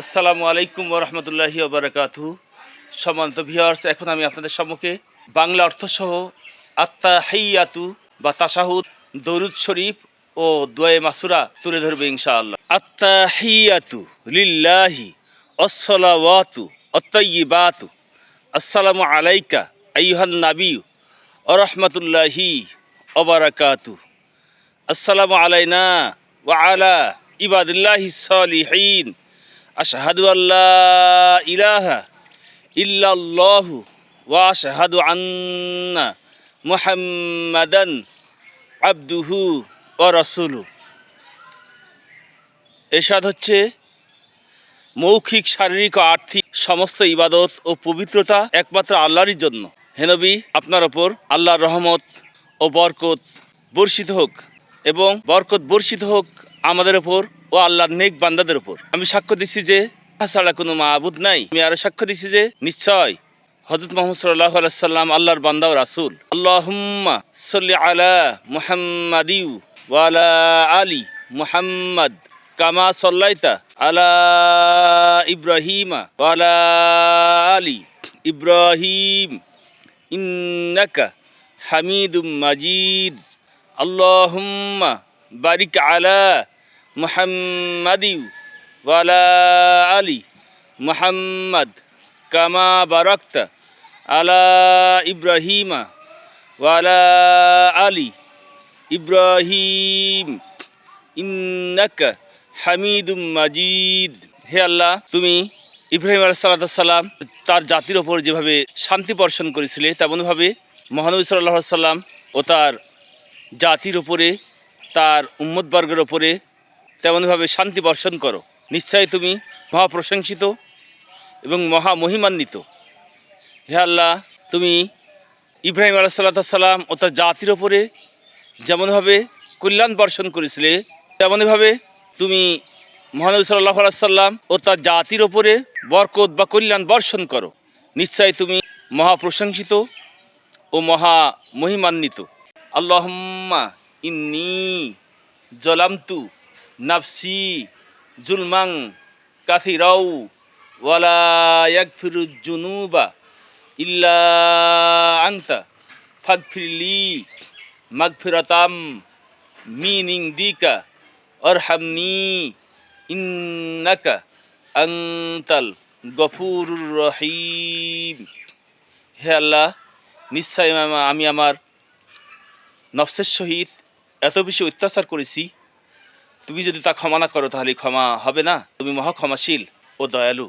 আসসালামু আলাইকুম ওরহমতুল্লাহি ওবরাকাতুহু। সম্মানিত ভিউয়ার্স, এখন আমি আপনাদের সম্মুখে বাংলা অর্থসহ আত্তাহিয়াতু বা তাশাহুদ, দরুদ শরীফ ও দোয়ে মাসুরা তুলে ধরবে ইনশাআল্লাহ। আত্তাহিয়াতু লিল্লাহি আসসালাওয়াতু আত-তাইয়্যিবাতু আসসালামু আলাইকা আইয়ুহান নাবিয়্যু ওয়া রাহমাতুল্লাহি ওয়া বারাকাতুহু। আসসালামু আলাইনা ওয়া আলা ইবাদিল্লাহিস সালিহিন। আশহাদু আল্লা ইলাহা ইল্লাল্লাহু ওয়া আশহাদু আন্না মুহাম্মাদান আবদুহু ওয়া রাসূলুহু। এরশাদ হচ্ছে, মৌখিক, শারীরিক ও আর্থিক সমস্ত ইবাদত ও পবিত্রতা একমাত্র আল্লাহরই জন্য। হে নবী, আপনার ওপর আল্লাহর রহমত ও বরকত বর্ষিত হোক এবং বরকত বর্ষিত হোক আমাদের ওপর ও আল্লাহর নেক বান্দাদের ওপর। আমি সাক্ষ্য দিচ্ছি যে আল্লাহ ছাড়া কোনো মাবুদ নাই। আমি আরো সাক্ষ্য দিচ্ছি যে নিশ্চয় হযরত মুহাম্মদ সাল্লাল্লাহু আলাইহি সাল্লাম আল্লাহর বান্দা ও রাসূল। আল্লাহুম্মা সাল্লি আলা মুহাম্মাদি ওয়া আলা আলি মুহাম্মাদ কামা সাল্লাইতা আলা ইব্রাহিমা ওয়া আলা আলি ইব্রাহিম ইন্নাকা হামিদুম মাজিদ। আল্লাহুম্মা বারিক আলা মুহাম্মাদি ওয়া আলা আলি মুহাম্মাদ কামা বারাকতা আলা ইব্রাহিমা ওয়া আলা আলি ইব্রাহিম ইন্নাকা হামিদুম মাজিদ। হে আল্লাহ, তুমি ইব্রাহিম আলাইহিস সালাম তার জাতির ওপর যেভাবে শান্তি বর্ষণ করেছিলে, তেমনভাবে মহানবী সাল্লাল্লাহু আলাইহি সাল্লাম ও তার জাতির ওপরে, তার উম্মতবর্গের ওপরে তেমনভাবে শান্তি বর্ষণ করো। নিশ্চয়ই তুমি মহাপ্রশংসিত এবং মহামহিমান্বিত। হে আল্লাহ, তুমি ইব্রাহিম আলাইহিস সালাম ও তার জাতির ওপরে যেমনভাবে কল্যাণ বর্ষণ করেছিলে, তেমনভাবে তুমি মহানবী সাল্লাল্লাহু আলাইহি সাল্লাম ও তার জাতির ওপরে বরকত বা কল্যাণ বর্ষণ করো। নিশ্চয়ই তুমি মহাপ্রশংসিত ও মহিমান্বিত। আল্লাহুম্মা ইন্নী যালামতু নাফসি জুলমান কাসীরাও ওয়া লা ইয়াগফিরুয যুনুবা ইল্লা আনতা ফাগফিরলি মাগফিরাতাম মিন ইনদিকা আরহামনি ইন্নাকা আনতাল গফুরুর রহিম। হে আল্লাহ, নিশ্চয় আমি আমার নফসের সহিত এত বেশি অত্যাচার করেছি, তুমি যদি তা ক্ষমা না করো তাহলে ক্ষমা হবে না। তুমি মহা ক্ষমাশীল ও দয়ালু।